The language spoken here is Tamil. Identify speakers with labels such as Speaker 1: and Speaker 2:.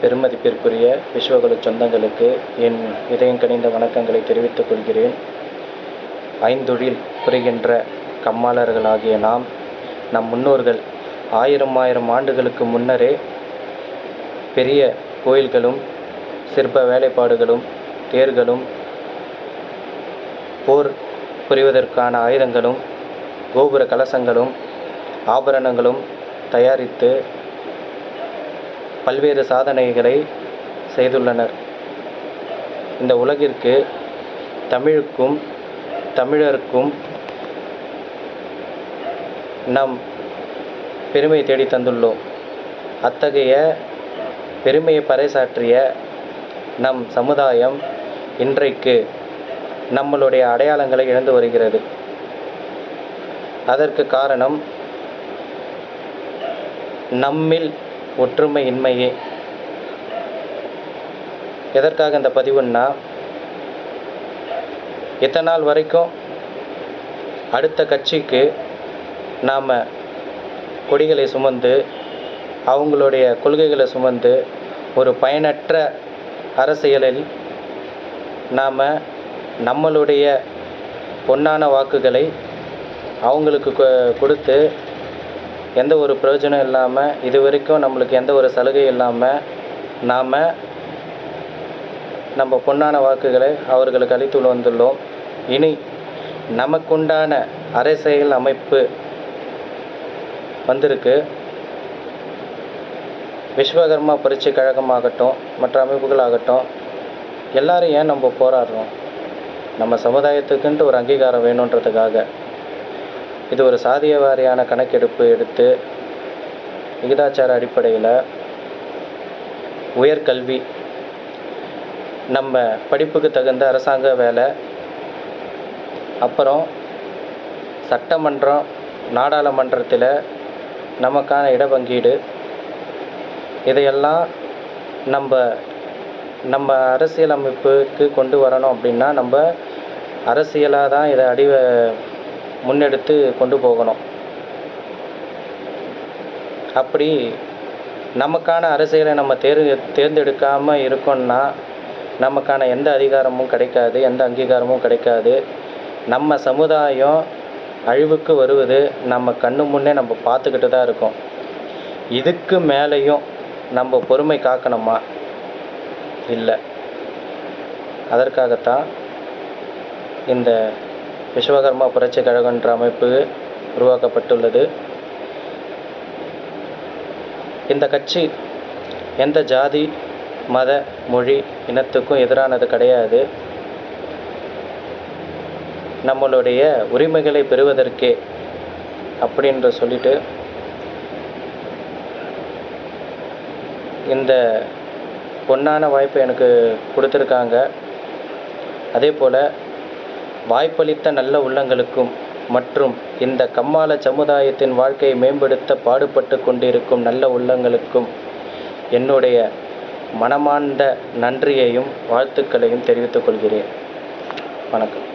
Speaker 1: பெருமதிப்பிற்குரிய விஸ்வகுல சொந்தங்களுக்கு என் இதயம் கனிந்த வணக்கங்களை தெரிவித்துக் கொள்கிறேன். ஐந்தொழில் புரிகின்ற கம்மாளர்களாகிய நம் முன்னோர்கள் ஆயிரம் ஆண்டுகளுக்கு முன்னரே பெரிய கோயில்களும் சிற்ப வேலைப்பாடுகளும் தேர்களும் போர் புரிவதற்கான ஆயுதங்களும் கோபுர கலசங்களும் ஆபரணங்களும் தயாரித்து பல்வேறு சாதனைகளை செய்துள்ளனர். இந்த உலகிற்கு தமிழுக்கும் தமிழருக்கும் நம் பெருமை தேடி தந்துள்ளோம். அத்தகைய பெருமையை பறைசாற்றிய நம் சமுதாயம் இன்றைக்கு நம்மளுடைய அடையாளங்களை இழந்து வருகிறது. அதற்கு காரணம் நம்மில் ஒற்றுமை இன்மையே. எதற்காக இந்த பதிவுன்னா, இத்தனை நாள் வரைக்கும் அடுத்த கட்சிக்கு நாம் கொடிகளை சுமந்து அவங்களுடைய கொள்கைகளை சுமந்து ஒரு பயனற்ற அரசியலில் நாம் நம்மளுடைய பொன்னான வாக்குகளை அவங்களுக்கு கொடுத்து எந்த ஒரு பிரயோஜனம் இல்லாமல், இது வரைக்கும் நம்மளுக்கு எந்த ஒரு சலுகை இல்லாமல் நம்ம பொன்னான வாக்குகளை அவர்களுக்கு அளித்து வந்துள்ளோம். இனி நமக்குண்டான அரசியல் அமைப்பு வந்திருக்கு. விஸ்வகர்மா புரட்சி கழகமாகட்டும், மற்ற அமைப்புகளாகட்டும், எல்லாரும் ஏன் நம்ம போராடுறோம்? நம்ம சமுதாயத்துக்குன்ட்டு ஒரு அங்கீகாரம் வேணுன்றதுக்காக. இது ஒரு சாதிய வாரியான கணக்கெடுப்பு எடுத்து விகிதாச்சார அடிப்படையில் உயர்கல்வி, நம்ம படிப்புக்கு தகுந்த அரசாங்க வேலை, அப்புறம் சட்டமன்றம் நாடாளுமன்றத்தில் நமக்கான இடப்பங்கீடு, இதையெல்லாம் நம்ம அரசியலமைப்புக்கு கொண்டு வரணும். அப்படின்னா நம்ம அரசியலாக தான் இதை முன்னெடுத்து கொண்டு போகணும். அப்படி நமக்கான அரசியலை நம்ம தேர்ந்தெடுக்காமல் இருக்கோம்னா நமக்கான எந்த அதிகாரமும் கிடைக்காது, எந்த அங்கீகாரமும் கிடைக்காது. நம்ம சமுதாயம் அழிவுக்கு வருவது நம்ம கண்ணு முன்னே நம்ம பார்த்துக்கிட்டு தான் இருக்கோம். இதுக்கு மேலேயும் நம்ம பொறுமை காக்கணுமா? இல்லை. அதற்காகத்தான் இந்த விஸ்வகர்மா புரட்சி கழகன்ற அமைப்பு உருவாக்கப்பட்டுள்ளது. இந்த கட்சி எந்த ஜாதி, மத, மொழி, இனத்துக்கும் எதிரானது கிடையாது. நம்மளுடைய உரிமைகளை பெறுவதற்கே அப்படின்ற சொல்லிட்டு இந்த பொன்னான வாய்ப்பை எனக்கு கொடுத்துருக்காங்க. அதே போல் வாய்ப்பளித்த நல்ல உள்ளங்களுக்கும் மற்றும் இந்த கம்மாள சமுதாயத்தின் வாழ்க்கையை மேம்படுத்த பாடுபட்டு கொண்டிருக்கும் நல்ல உள்ளங்களுக்கும் என்னுடைய மனமார்ந்த நன்றியையும் வாழ்த்துக்களையும் தெரிவித்துக் கொள்கிறேன். வணக்கம்.